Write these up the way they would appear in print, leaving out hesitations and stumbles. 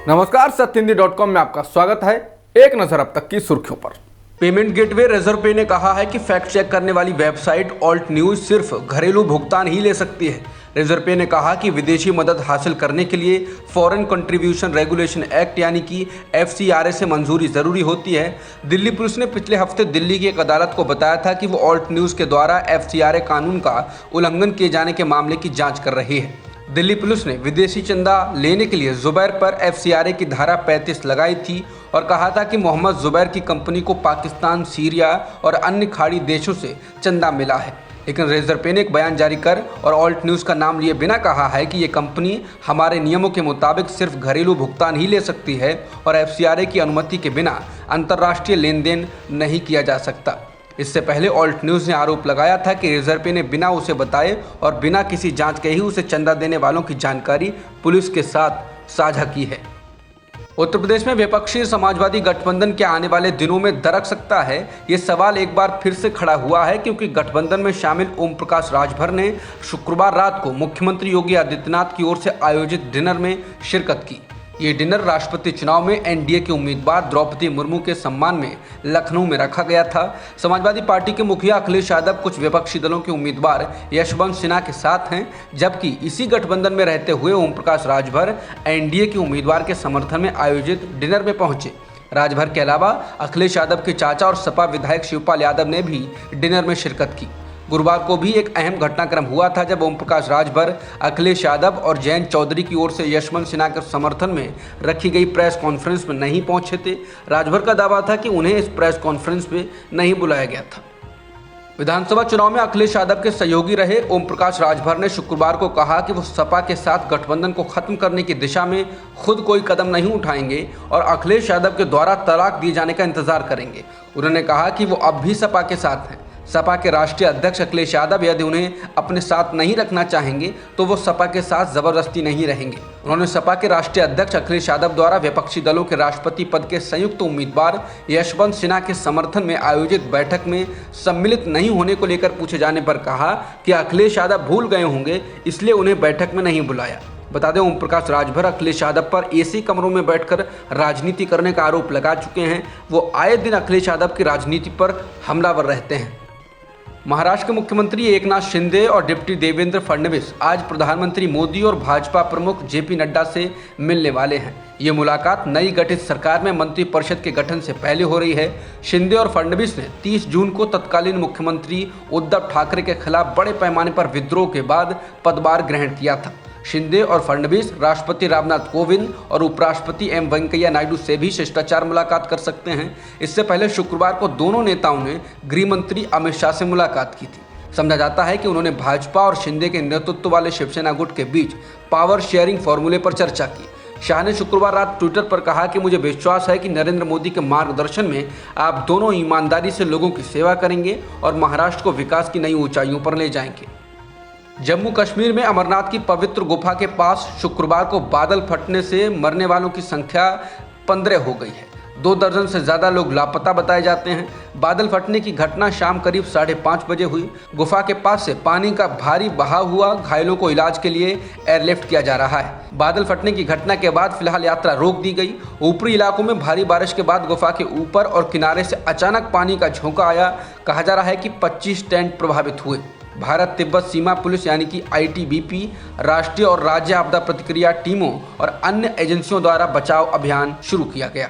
नमस्कार, सत्यहिंदी.com में आपका स्वागत है। एक नजर अब तक की सुर्खियों पर। पेमेंट गेटवे रिजर्व पे ने कहा है कि फैक्ट चेक करने वाली वेबसाइट ऑल्ट न्यूज सिर्फ घरेलू भुगतान ही ले सकती है। रिजर्व पे ने कहा कि विदेशी मदद हासिल करने के लिए फॉरेन कंट्रीब्यूशन रेगुलेशन एक्ट यानी कि FCRA से मंजूरी जरूरी होती है। दिल्ली पुलिस ने पिछले हफ्ते दिल्ली की एक अदालत को बताया था कि वो ऑल्ट न्यूज के द्वारा FCRA कानून का उल्लंघन किए जाने के मामले की जांच कर रही है। दिल्ली पुलिस ने विदेशी चंदा लेने के लिए जुबैर पर FCRA की धारा 35 लगाई थी और कहा था कि मोहम्मद जुबैर की कंपनी को पाकिस्तान, सीरिया और अन्य खाड़ी देशों से चंदा मिला है। लेकिन रिजर्व पे ने एक बयान जारी कर और ऑल्ट न्यूज़ का नाम लिए बिना कहा है कि ये कंपनी हमारे नियमों के मुताबिक सिर्फ घरेलू भुगतान ही ले सकती है और FCRA की अनुमति के बिना अंतर्राष्ट्रीय लेन देन नहीं किया जा सकता। इससे पहले ऑल्ट न्यूज़ ने आरोप लगाया था कि रिजर्व पे ने बिना उसे बताए और बिना किसी जांच के ही उसे चंदा देने वालों की जानकारी पुलिस के साथ साझा की है। उत्तर प्रदेश में विपक्षी समाजवादी गठबंधन के आने वाले दिनों में दरक सकता है, ये सवाल एक बार फिर से खड़ा हुआ है क्योंकि गठबंधन में शामिल ओम प्रकाश राजभर ने शुक्रवार रात को मुख्यमंत्री योगी आदित्यनाथ की ओर से आयोजित डिनर में शिरकत की। ये डिनर राष्ट्रपति चुनाव में NDA के उम्मीदवार द्रौपदी मुर्मू के सम्मान में लखनऊ में रखा गया था। समाजवादी पार्टी के मुखिया अखिलेश यादव कुछ विपक्षी दलों के उम्मीदवार यशवंत सिन्हा के साथ हैं, जबकि इसी गठबंधन में रहते हुए ओम प्रकाश राजभर NDA के उम्मीदवार के समर्थन में आयोजित डिनर में पहुंचे। राजभर के अलावा अखिलेश यादव के चाचा और सपा विधायक शिवपाल यादव ने भी डिनर में शिरकत की। गुरुवार को भी एक अहम घटनाक्रम हुआ था जब ओम प्रकाश राजभर, अखिलेश यादव और जयंत चौधरी की ओर से यशवंत सिन्हा के समर्थन में रखी गई प्रेस कॉन्फ्रेंस में नहीं पहुंचे थे। राजभर का दावा था कि उन्हें इस प्रेस कॉन्फ्रेंस में नहीं बुलाया गया था। विधानसभा चुनाव में अखिलेश यादव के सहयोगी रहे ओम प्रकाश राजभर ने शुक्रवार को कहा कि वो सपा के साथ गठबंधन को खत्म करने की दिशा में खुद कोई कदम नहीं उठाएंगे और अखिलेश यादव के द्वारा तलाक दिए जाने का इंतजार करेंगे। उन्होंने कहा कि वो अब भी सपा के साथ हैं। सपा के राष्ट्रीय अध्यक्ष अखिलेश यादव यदि उन्हें अपने साथ नहीं रखना चाहेंगे तो वो सपा के साथ जबरदस्ती नहीं रहेंगे। उन्होंने सपा के राष्ट्रीय अध्यक्ष अखिलेश यादव द्वारा विपक्षी दलों के राष्ट्रपति पद के संयुक्त उम्मीदवार यशवंत सिन्हा के समर्थन में आयोजित बैठक में सम्मिलित नहीं होने को लेकर पूछे जाने पर कहा कि अखिलेश यादव भूल गए होंगे, इसलिए उन्हें बैठक में नहीं बुलाया। बता दें, ओम प्रकाश राजभर अखिलेश यादव पर AC कमरों में बैठकर राजनीति करने का आरोप लगा चुके हैं। वो आए दिन अखिलेश यादव की राजनीति पर हमलावर रहते हैं। महाराष्ट्र के मुख्यमंत्री एकनाथ शिंदे और डिप्टी देवेंद्र फडणवीस आज प्रधानमंत्री मोदी और भाजपा प्रमुख JP नड्डा से मिलने वाले हैं। ये मुलाकात नई गठित सरकार में मंत्रिपरिषद के गठन से पहले हो रही है। शिंदे और फडणवीस ने 30 जून को तत्कालीन मुख्यमंत्री उद्धव ठाकरे के खिलाफ बड़े पैमाने पर विद्रोह के बाद पदभार ग्रहण किया था। शिंदे और फडणवीस राष्ट्रपति रामनाथ कोविंद और उपराष्ट्रपति M वेंकैया नायडू से भी शिष्टाचार मुलाकात कर सकते हैं। इससे पहले शुक्रवार को दोनों नेताओं ने गृह मंत्री अमित शाह से मुलाकात की थी। समझा जाता है कि उन्होंने भाजपा और शिंदे के नेतृत्व वाले शिवसेना गुट के बीच पावर शेयरिंग फॉर्मूले पर चर्चा की। शाह ने शुक्रवार रात ट्विटर पर कहा कि मुझे विश्वास है कि नरेंद्र मोदी के मार्गदर्शन में आप दोनों ईमानदारी से लोगों की सेवा करेंगे और महाराष्ट्र को विकास की नई ऊंचाइयों पर ले जाएंगे। जम्मू कश्मीर में अमरनाथ की पवित्र गुफा के पास शुक्रवार को बादल फटने से मरने वालों की संख्या 15 हो गई है। 2 दर्जन से ज़्यादा लोग लापता बताए जाते हैं। बादल फटने की घटना शाम करीब 5:30 बजे हुई। गुफा के पास से पानी का भारी बहाव हुआ। घायलों को इलाज के लिए एयरलिफ्ट किया जा रहा है। बादल फटने की घटना के बाद फिलहाल यात्रा रोक दी गई। ऊपरी इलाकों में भारी बारिश के बाद गुफा के ऊपर और किनारे से अचानक पानी का झोंका आया। कहा जा रहा है कि 25 टेंट प्रभावित हुए। भारत तिब्बत सीमा पुलिस यानी कि ITBP, राष्ट्रीय और राज्य आपदा प्रतिक्रिया टीमों और अन्य एजेंसियों द्वारा बचाव अभियान शुरू किया गया।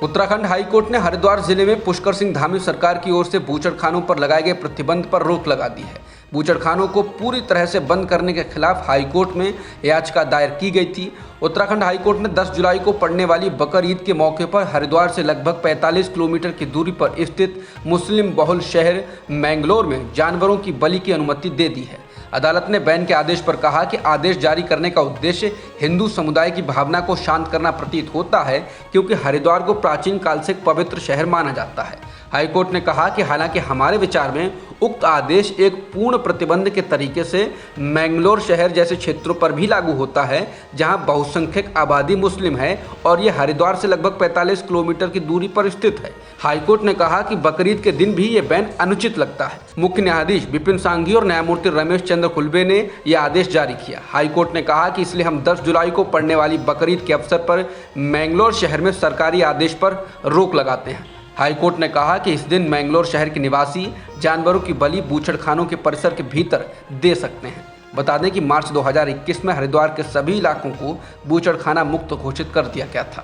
उत्तराखंड हाईकोर्ट ने हरिद्वार जिले में पुष्कर सिंह धामी सरकार की ओर से बूचड़खानों पर लगाए गए प्रतिबंध पर रोक लगा दी है। बूचड़खानों को पूरी तरह से बंद करने के खिलाफ हाईकोर्ट में याचिका दायर की गई थी। उत्तराखंड हाईकोर्ट ने 10 जुलाई को पड़ने वाली बकर ईद के मौके पर हरिद्वार से लगभग 45 किलोमीटर की दूरी पर स्थित मुस्लिम बहुल शहर मैंगलोर में जानवरों की बलि की अनुमति दे दी है। अदालत ने बैन के आदेश पर कहा कि आदेश जारी करने का उद्देश्य हिंदू समुदाय की भावना को शांत करना प्रतीत होता है, क्योंकि हरिद्वार को प्राचीन काल से एक पवित्र शहर माना जाता है। हाईकोर्ट ने कहा कि हालांकि हमारे विचार में उक्त आदेश एक पूर्ण प्रतिबंध के तरीके से मैंगलोर शहर जैसे क्षेत्रों पर भी लागू होता है जहां बहुसंख्यक आबादी मुस्लिम है और ये हरिद्वार से लगभग 45 किलोमीटर की दूरी पर स्थित है। हाईकोर्ट ने कहा कि बकरीद के दिन भी ये बैन अनुचित लगता है। मुख्य न्यायाधीश विपिन सांघी और न्यायमूर्ति रमेश चंद्र खुल्बे ने यह आदेश जारी किया। हाईकोर्ट ने कहा कि इसलिए हम 10 जुलाई को पड़ने वाली बकरीद के अवसर पर मैंगलोर शहर में सरकारी आदेश पर रोक लगाते हैं। हाईकोर्ट ने कहा कि इस दिन मैंगलोर शहर के निवासी जानवरों की बलि बूचड़खानों के परिसर के भीतर दे सकते हैं। बता दें कि मार्च 2021 में हरिद्वार के सभी इलाकों को बूचड़खाना मुक्त घोषित कर दिया गया था।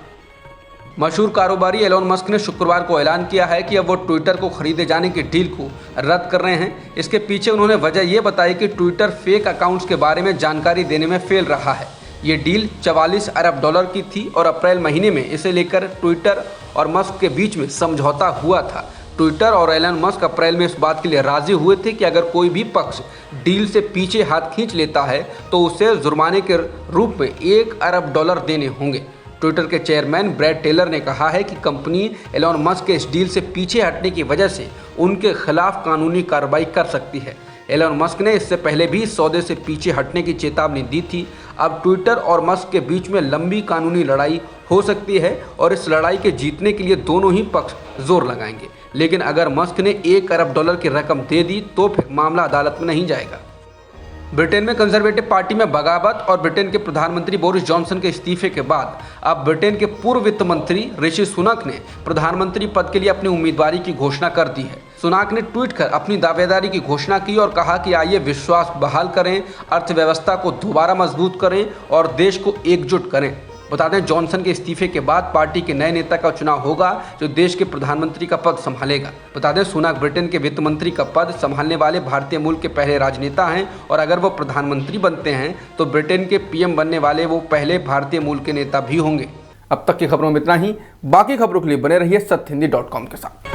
मशहूर कारोबारी एलोन मस्क ने शुक्रवार को ऐलान किया है कि अब वो ट्विटर को खरीदे जाने की डील को रद्द कर रहे हैं। इसके पीछे उन्होंने वजह ये बताई कि ट्विटर फेक अकाउंट्स के बारे में जानकारी देने में फेल रहा है। ये डील 44 अरब डॉलर की थी और अप्रैल महीने में इसे लेकर ट्विटर और मस्क के बीच में समझौता हुआ था। ट्विटर और एलन मस्क अप्रैल में इस बात के लिए राजी हुए थे कि अगर कोई भी पक्ष डील से पीछे हाथ खींच लेता है तो उसे जुर्माने के रूप में 1 अरब डॉलर देने होंगे। ट्विटर के चेयरमैन ब्रैड टेलर ने कहा है कि कंपनी एलन मस्क के इस डील से पीछे हटने की वजह से उनके खिलाफ कानूनी कार्रवाई कर सकती है। एलन मस्क ने इससे पहले भी इस सौदे से पीछे हटने की चेतावनी दी थी। अब ट्विटर और मस्क के बीच में लंबी कानूनी लड़ाई हो सकती है और इस लड़ाई के जीतने के लिए दोनों ही पक्ष जोर लगाएंगे। लेकिन अगर मस्क ने 1 अरब डॉलर की रकम दे दी तो फिर मामला अदालत में नहीं जाएगा। ब्रिटेन में कंजर्वेटिव पार्टी में बगावत और ब्रिटेन के प्रधानमंत्री बोरिस जॉनसन के इस्तीफे के बाद अब ब्रिटेन के पूर्व वित्त मंत्री ऋषि सुनक ने प्रधानमंत्री पद के लिए अपनी उम्मीदवारी की घोषणा कर दी है। सुनाक ने ट्वीट कर अपनी दावेदारी की घोषणा की और कहा कि आइए विश्वास बहाल करें, अर्थव्यवस्था को दोबारा मजबूत करें और देश को एकजुट करें। बता दें जॉनसन के इस्तीफे के बाद पार्टी के नए नेता का चुनाव होगा जो देश के प्रधानमंत्री का पद संभालेगा। बता दें सुनाक ब्रिटेन के वित्त मंत्री का पद संभालने वाले भारतीय मूल के पहले राजनेता हैं और अगर वो प्रधानमंत्री बनते हैं तो ब्रिटेन के पीएम बनने वाले वो पहले भारतीय मूल के नेता भी होंगे। अब तक की खबरों में इतना ही। बाकी खबरों के लिए बने रहिए सत्यहिंदी.com के साथ।